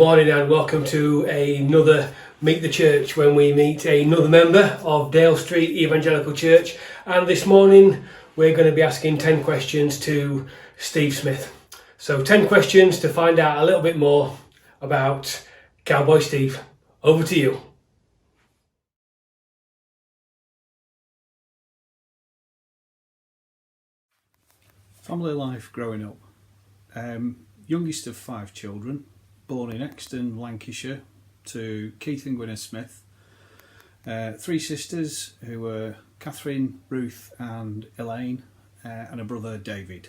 morning and welcome to another Meet the Church, when we meet another member of Dale Street Evangelical Church. And this morning we're going to be asking 10 questions to Steve Smith. So 10 questions to find out a little bit more about Cowboy Steve. Over to you. Family life growing up. Youngest of 5 children, born in Exton, Lancashire, to Keith and Gwyneth Smith. 3 sisters who were Catherine, Ruth and Elaine, and a brother David.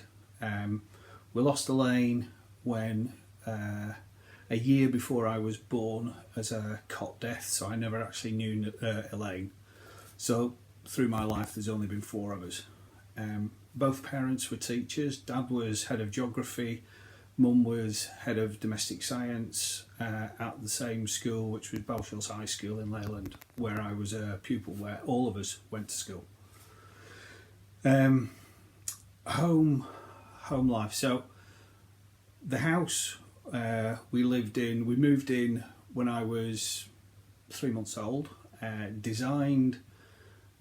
We lost Elaine when a year before I was born as a cot death, so I never actually knew Elaine. So through my life there's only been 4 of us. Both parents were teachers. Dad was head of geography, Mum was head of domestic science at the same school, which was Belshills High School in Leyland, where I was a pupil, where all of us went to school. Home life. So the house we moved in when I was 3 months old, designed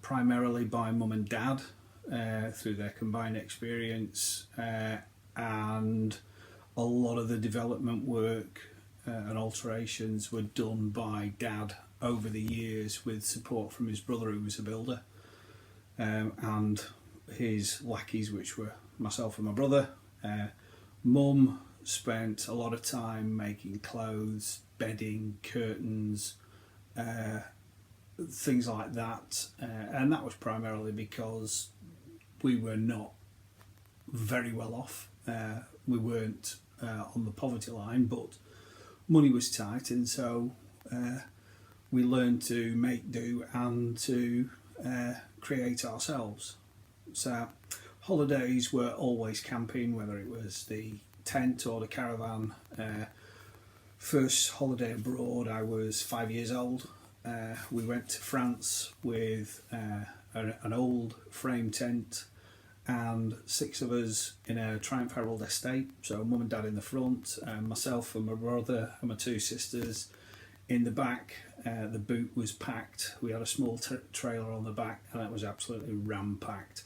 primarily by Mum and Dad through their combined experience, and a lot of the development work and alterations were done by Dad over the years with support from his brother, who was a builder, and his lackeys, which were myself and my brother. Mum spent a lot of time making clothes, bedding, curtains, things like that, and that was primarily because we were not very well off. We weren't on the poverty line, but money was tight, and so we learned to make do and to create ourselves. So holidays were always camping, whether it was the tent or the caravan. First holiday abroad, I was 5 years old. We went to France with an old frame tent and 6 of us in a Triumph Herald estate. So Mum and Dad in the front, myself and my brother and my 2 sisters in the back. The boot was packed. We had a small trailer on the back, and it was absolutely ram-packed,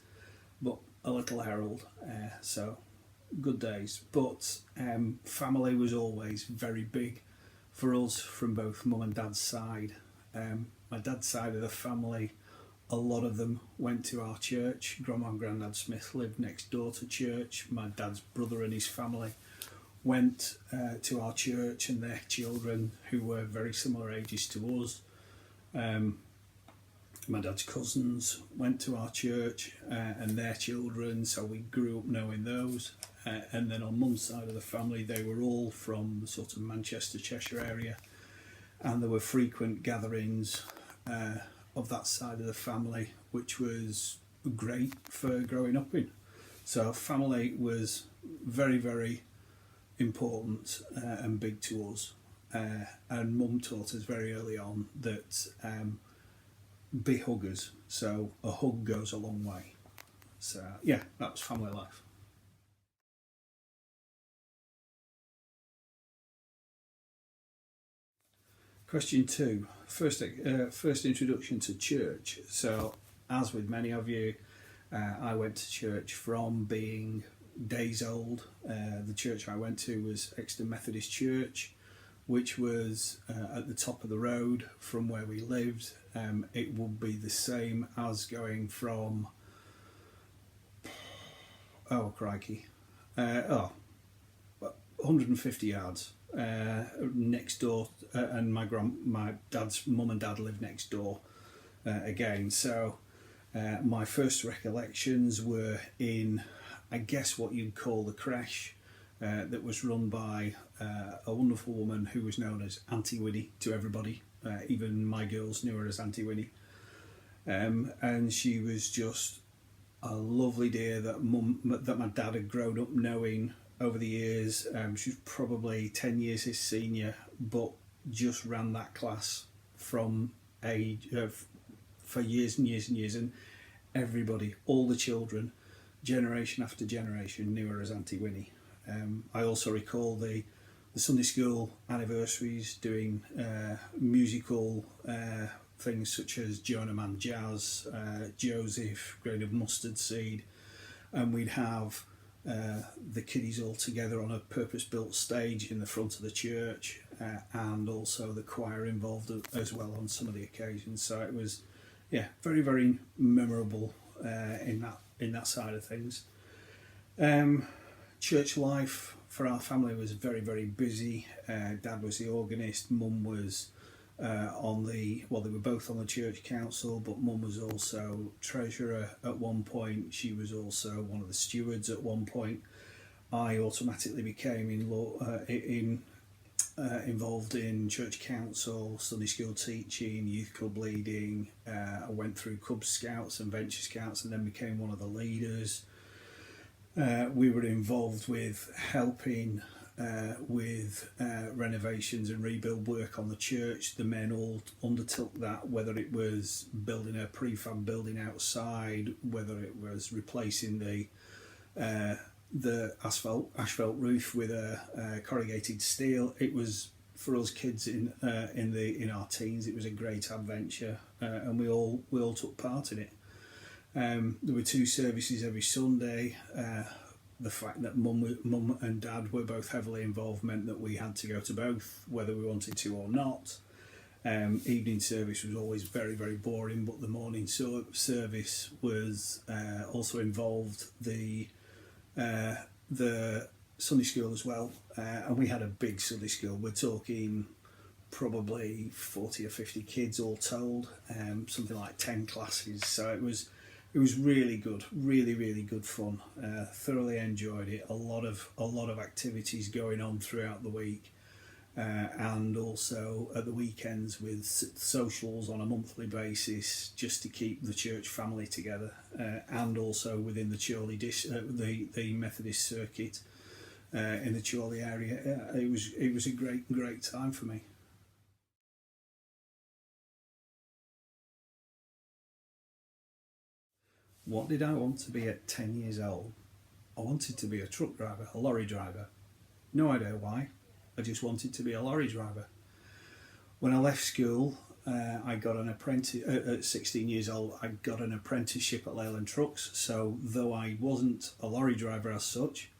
but a little Herald, so good days. But family was always very big for us from both Mum and Dad's side. My dad's side of the family, a lot of them went to our church. Grandma and Grandad Smith lived next door to church. My dad's brother and his family went to our church, and their children, who were very similar ages to us. My dad's cousins went to our church and their children, so we grew up knowing those. And then on Mum's side of the family, they were all from the sort of Manchester, Cheshire area, and there were frequent gatherings of that side of the family, which was great for growing up in. So family was very, very important and big to us. And Mum taught us very early on that be huggers, so a hug goes a long way. So yeah, that was family life. Question 2, first introduction to church. So as with many of you, I went to church from being days old. The church I went to was Exton Methodist Church, which was at the top of the road from where we lived. It would be the same as going from 150 yards next door, and my dad's mum and dad lived next door again. So my first recollections were in, I guess, what you'd call the creche, that was run by a wonderful woman who was known as Auntie Winnie to everybody. Even my girls knew her as Auntie Winnie. And she was just a lovely dear that my dad had grown up knowing over the years. She was probably 10 years his senior, but just ran that class from age for years and years and years. And everybody, all the children, generation after generation, knew her as Auntie Winnie. I also recall the the Sunday school anniversaries, doing musical things such as Jonah Man Jazz, Joseph, Grain of Mustard Seed, and we'd have the kiddies all together on a purpose-built stage in the front of the church, and also the choir involved as well on some of the occasions. So it was, very, very memorable in that side of things. Church life for our family was very, very busy. Dad was the organist, Mum was they were both on the church council, but Mum was also treasurer at one point. She was also one of the stewards at one point. I automatically became involved in church council, Sunday school teaching, youth club leading. I went through Cub Scouts and Venture Scouts and then became one of the leaders. We were involved with helping with renovations and rebuild work on the church. The men all undertook that, whether it was building a prefab building outside, whether it was replacing the asphalt roof with a corrugated steel. It was, for us kids in our teens, it was a great adventure, and we all took part in it. There were 2 services every Sunday. The fact that Mum and Dad were both heavily involved meant that we had to go to both, whether we wanted to or not. Evening service was always very, very boring, but the morning service was also involved the Sunday school as well, and we had a big Sunday school. We're talking probably 40 or 50 kids all told, something like 10 classes. So it was really good, really, really good fun. Thoroughly enjoyed it. A lot of activities going on throughout the week, and also at the weekends with socials on a monthly basis, just to keep the church family together, and also within the Chorley the Methodist circuit in the Chorley area. It was a great time for me. What did I want to be at 10 years old? I wanted to be a truck driver, a lorry driver. No idea why. I just wanted to be a lorry driver. When I left school, I got an apprentice. At 16 years old, I got an apprenticeship at Leyland Trucks. So though I wasn't a lorry driver as such,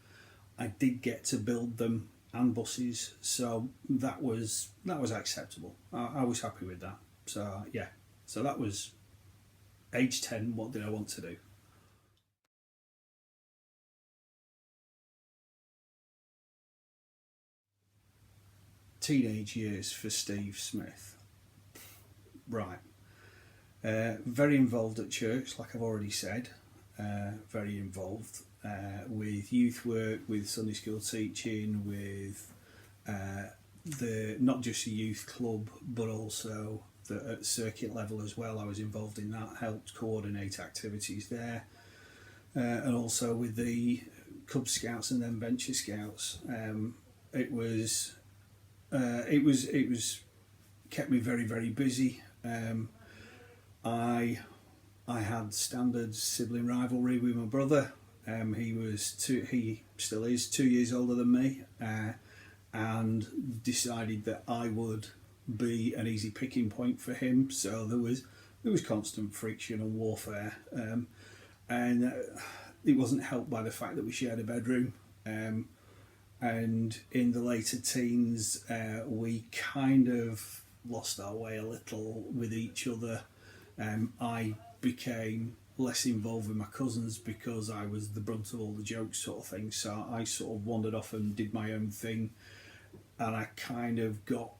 I did get to build them and buses. So that was acceptable. I was happy with that. So yeah. So that was age 10. What did I want to do? Teenage years for Steve Smith. Right. Very involved at church, like I've already said. Very involved with youth work, with Sunday school teaching, with not just the youth club, but also at circuit level as well. I was involved in that, helped coordinate activities there, and also with the Cub Scouts and then Venture Scouts. It was kept me very, very busy. I had standard sibling rivalry with my brother. He still is 2 years older than me, and decided that I would be an easy picking point for him. So there was constant friction and warfare, and it wasn't helped by the fact that we shared a bedroom. And in the later teens, we kind of lost our way a little with each other. I became less involved with my cousins because I was the brunt of all the jokes, sort of thing. So I sort of wandered off and did my own thing, and I kind of got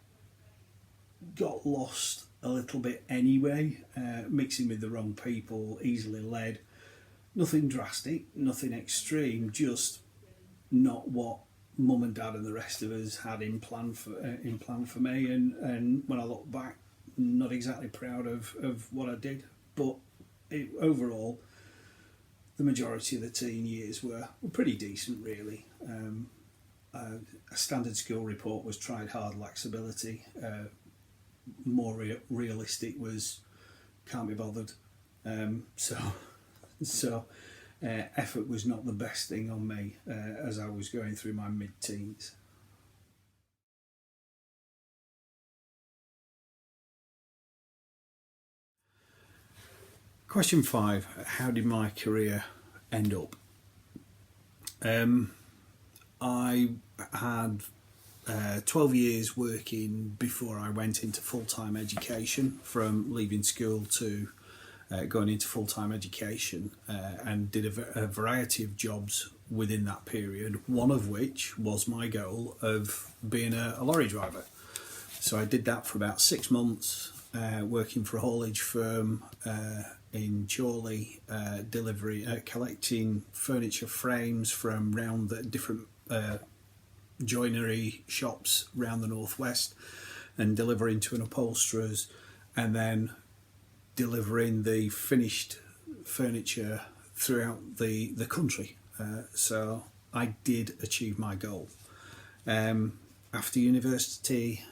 lost a little bit anyway, mixing with the wrong people, easily led. Nothing drastic, nothing extreme, just not what Mum and Dad and the rest of us had in plan for me. And when I look back, not exactly proud of what I did, but overall, the majority of the teen years were pretty decent, really. A standard school report was tried hard laxability. More realistic was can't be bothered. So effort was not the best thing on me as I was going through my mid-teens. Question 5, how did my career end up? I had 12 years working before I went into full-time education, from leaving school to going into full-time education, and did a variety of jobs within that period, one of which was my goal of being a lorry driver. So I did that for about 6 months, working for a haulage firm in Chorley, collecting furniture frames from round the different joinery shops around the northwest, and delivering to an upholsterer's, and then delivering the finished furniture throughout the country. So I did achieve my goal. After university,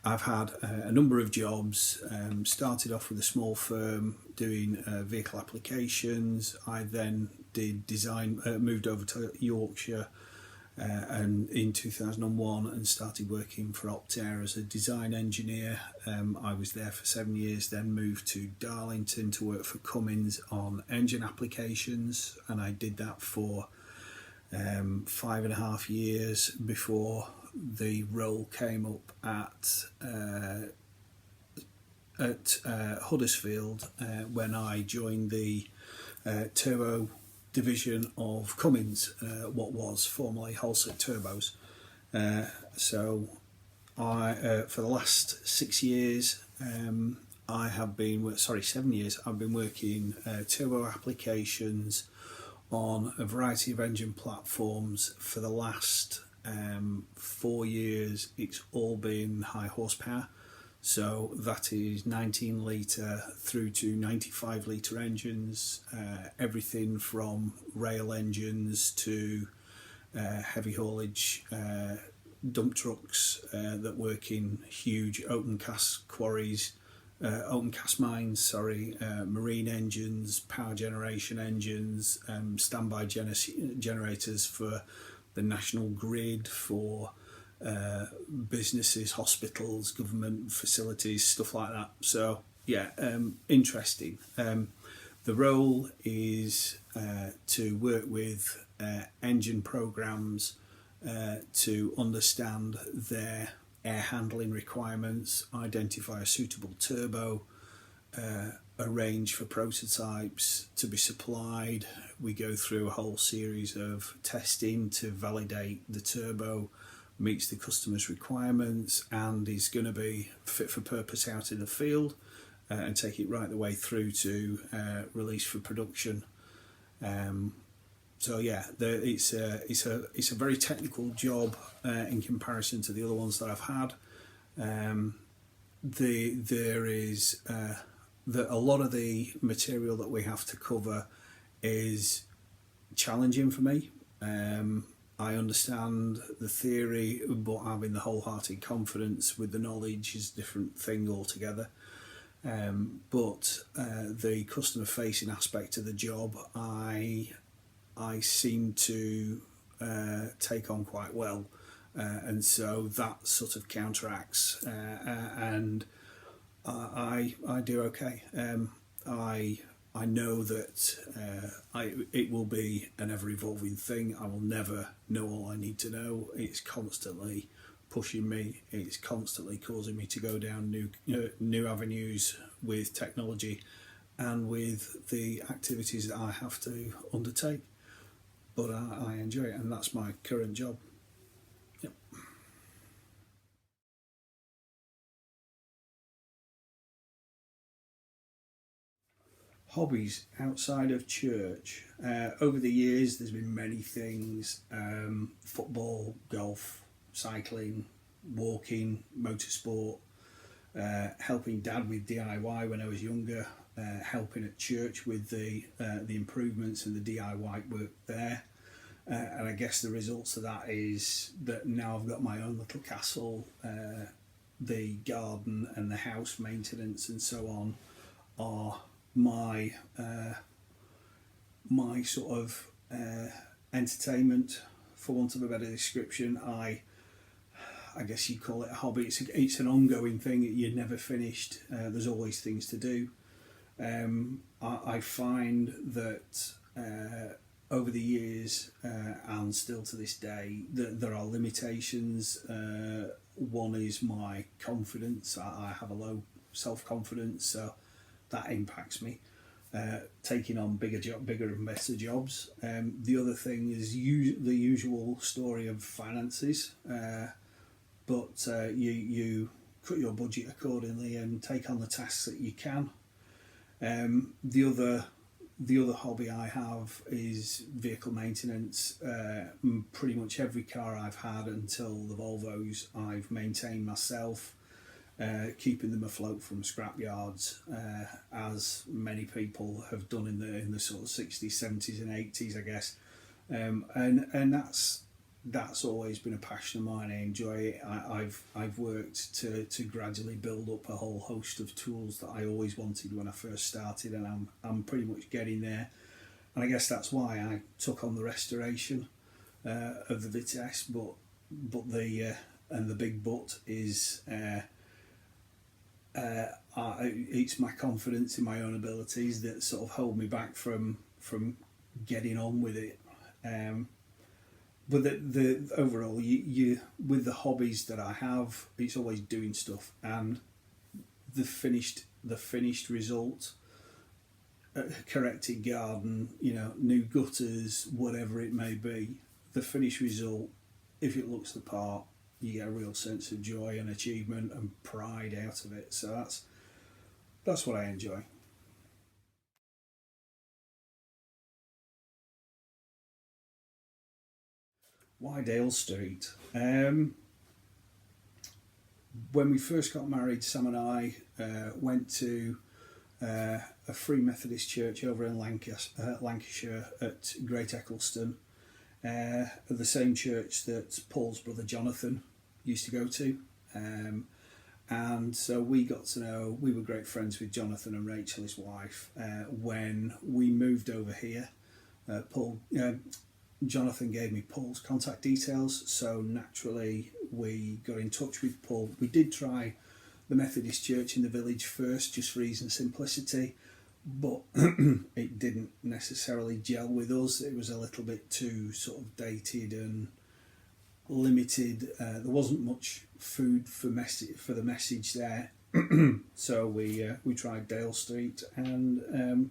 I've had a number of jobs. Started off with a small firm doing vehicle applications. I then did design, moved over to Yorkshire and in 2001, and started working for Optair as a design engineer. I was there for 7 years, then moved to Darlington to work for Cummins on engine applications, and I did that for 5.5 years before the role came up at Huddersfield, when I joined the turbo division of Cummins, what was formerly Holset Turbos. So I, for the last 6 years, I have been, 7 years, I've been working turbo applications on a variety of engine platforms. For the last 4 years, it's all been high horsepower. So that is 19 litre through to 95 litre engines, everything from rail engines to heavy haulage dump trucks that work in huge open cast quarries, open cast mines, marine engines, power generation engines, standby generators for the national grid, for businesses, hospitals, government facilities, stuff like that. So yeah, interesting. The role is to work with engine programs to understand their air handling requirements, identify a suitable turbo, arrange for prototypes to be supplied. We go through a whole series of testing to validate the turbo meets the customer's requirements and is going to be fit for purpose out in the field, and take it right the way through to release for production. So yeah, it's a very technical job in comparison to the other ones that I've had. There is a lot of the material that we have to cover is challenging for me. I understand the theory, but having the wholehearted confidence with the knowledge is a different thing altogether. But the customer facing aspect of the job, I seem to take on quite well, and so that sort of counteracts, and I do okay. I know that it will be an ever-evolving thing. I will never know all I need to know. It's constantly pushing me. It's constantly causing me to go down new avenues with technology and with the activities that I have to undertake. But I enjoy it, and that's my current job. Yep. Hobbies outside of church. Over the years, there's been many things: football, golf, cycling, walking, motorsport, helping Dad with DIY when I was younger, helping at church with the improvements and the DIY work there. And I guess the results of that is that now I've got my own little castle. The garden and the house maintenance and so on are my sort of entertainment, for want of a better description. I guess you call it a hobby. It's an ongoing thing. You're never finished. There's always things to do. I find that over the years and still to this day, there are limitations. One is my confidence. I have a low self-confidence, so that impacts me. Taking on bigger and better jobs. The other thing is the usual story of finances, but you cut your budget accordingly and take on the tasks that you can. The other hobby I have is vehicle maintenance. Pretty much every car I've had until the Volvos I've maintained myself, keeping them afloat from scrapyards, as many people have done in the sort of 60s, 70s and 80s, I guess. And that's always been a passion of mine. I enjoy it. I've worked to gradually build up a whole host of tools that I always wanted when I first started, and I'm pretty much getting there. And I guess that's why I took on the restoration of the Vitesse. But the big but is it's my confidence in my own abilities that sort of hold me back from getting on with it. But the overall, you with the hobbies that I have, it's always doing stuff, and the finished result, corrected garden, new gutters, whatever it may be, the finished result, if it looks the part, you get a real sense of joy and achievement and pride out of it. So that's what I enjoy. Why Dale Street? When we first got married, Sam and I went to a Free Methodist church over in Lancashire at Great Eccleston, the same church that Paul's brother Jonathan used to go to. And so we were great friends with Jonathan and Rachel, his wife. When we moved over here, Jonathan gave me Paul's contact details, so naturally we got in touch with Paul. We did try the Methodist church in the village first, just for ease and simplicity, but it didn't necessarily gel with us. It was a little bit too sort of dated and limited. There wasn't much food for the message there. So we tried Dale Street, and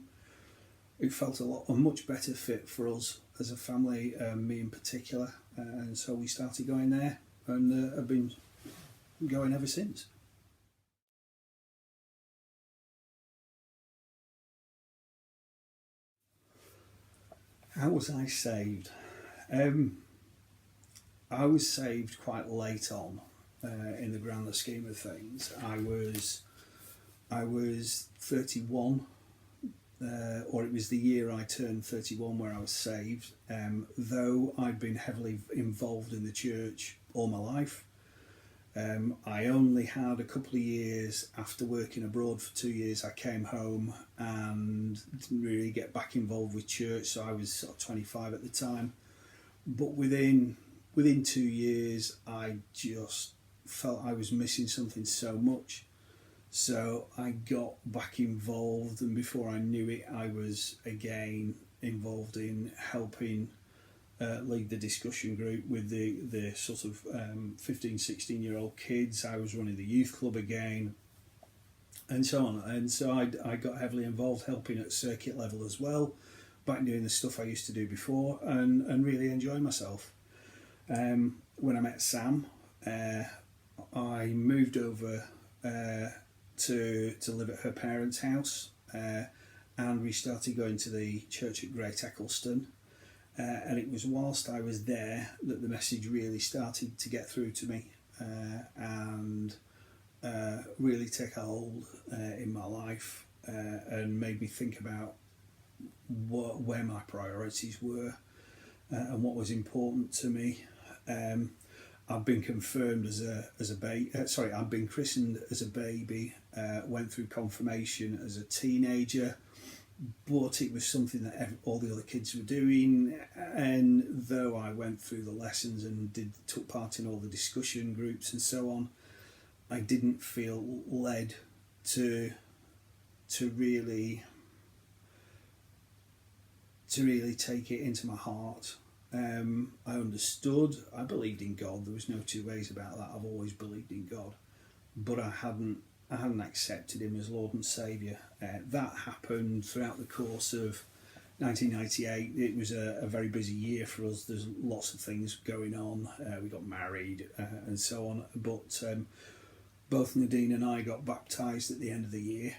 it felt a much better fit for us as a family, me in particular, and so we started going there, and have been going ever since. How was I saved? I was saved quite late on, in the grander scheme of things. I was 31. Or it was the year I turned 31 where I was saved, though I'd been heavily involved in the church all my life. I only had a couple of years after working abroad for 2 years. I came home and didn't really get back involved with church, so I was sort of 25 at the time. But within 2 years, I just felt I was missing something so much. So I got back involved, and before I knew it, I was again involved in helping lead the discussion group with the sort of 15, 16-year-old kids. I was running the youth club again, and so on. And so I got heavily involved, helping at circuit level as well, back doing the stuff I used to do before, and really enjoying myself. When I met Sam, I moved over to live at her parents' house, and we started going to the church at Great Eccleston, and it was whilst I was there that the message really started to get through to me, and really take a hold in my life, and made me think about where my priorities were, and what was important to me. I've been confirmed as a baby. I've been christened as a baby. Went through confirmation as a teenager. but it was something that all the other kids were doing, and though I went through the lessons and took part in all the discussion groups and so on, I didn't feel led to really take it into my heart. I understood, I believed in God. There was no two ways about that. I've always believed in God, but I hadn't accepted him as Lord and Saviour. That happened throughout the course of 1998. It was a very busy year for us. There's lots of things going on. We got married and so on, but both Nadine and I got baptised at the end of the year.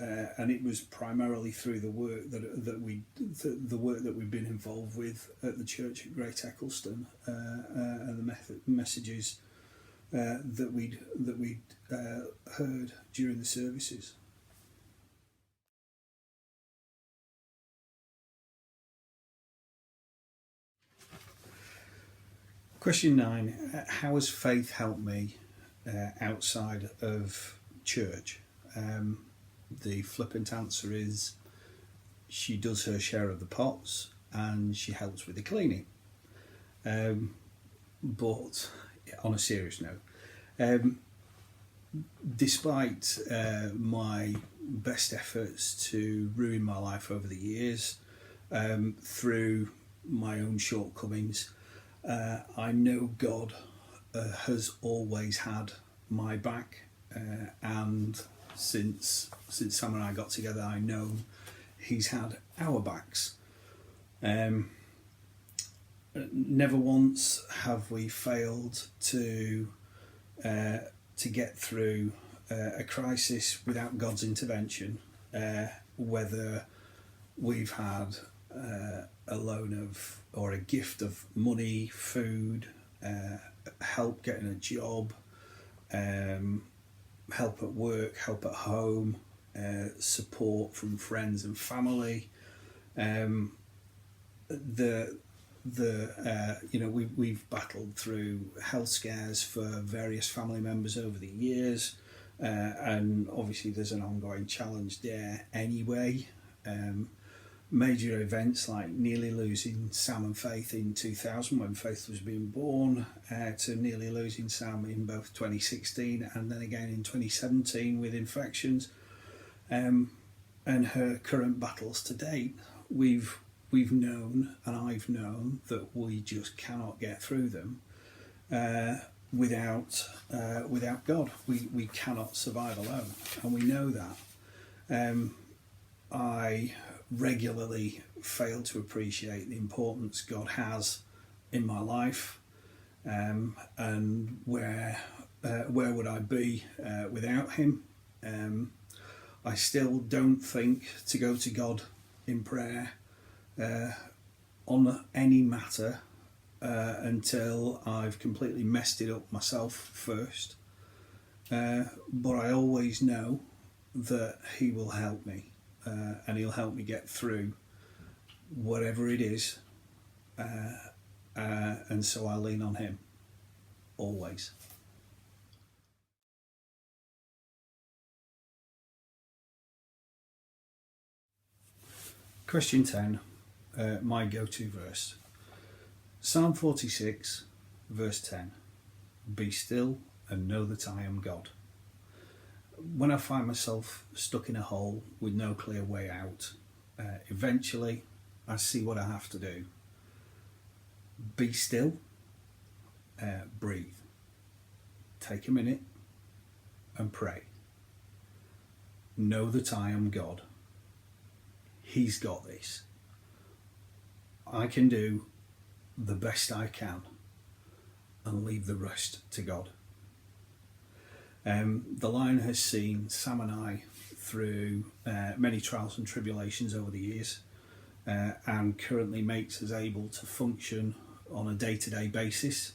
And it was primarily through the work that we've been involved with at the church at Great Eccleston, and the messages that we'd heard during the services. Question 9: how has faith helped me outside of church? The flippant answer is she does her share of the pots and she helps with the cleaning. But on a serious note, despite my best efforts to ruin my life over the years, through my own shortcomings, I know God has always had my back, and since Sam and I got together, I know he's had our backs. Never once have we failed to get through a crisis without God's intervention, whether we've had a loan of or a gift of money, food, help getting a job, help at work, help at home, support from friends and family. We've battled through health scares for various family members over the years, and obviously there's an ongoing challenge there anyway. Major events like nearly losing Sam and Faith in 2000 when Faith was being born, to nearly losing Sam in both 2016 and then again in 2017 with infections, and her current battles to date. We've known, and I've known, that we just cannot get through them without God. We cannot survive alone, and we know that. I regularly fail to appreciate the importance God has in my life, and where would I be without him. I still don't think to go to God in prayer on any matter until I've completely messed it up myself first, but I always know that he will help me, and he'll help me get through whatever it is, and so I lean on him always. Question 10, my go-to verse. Psalm 46, verse 10. Be still and know that I am God. When I find myself stuck in a hole with no clear way out, eventually I see what I have to do. Be still, breathe, take a minute and pray. Know that I am God. He's got this. I can do the best I can and leave the rest to God. The line has seen Sam and I through many trials and tribulations over the years, and currently makes us able to function on a day-to-day basis,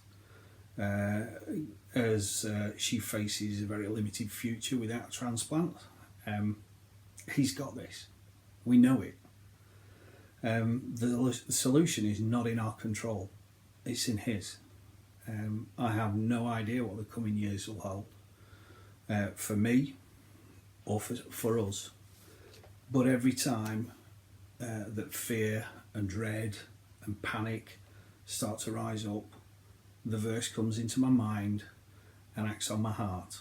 as she faces a very limited future without a transplant. He's got this. We know it. The solution is not in our control. It's in his. I have no idea what the coming years will hold, for me or for us. But every time that fear and dread and panic start to rise up, the verse comes into my mind and acts on my heart.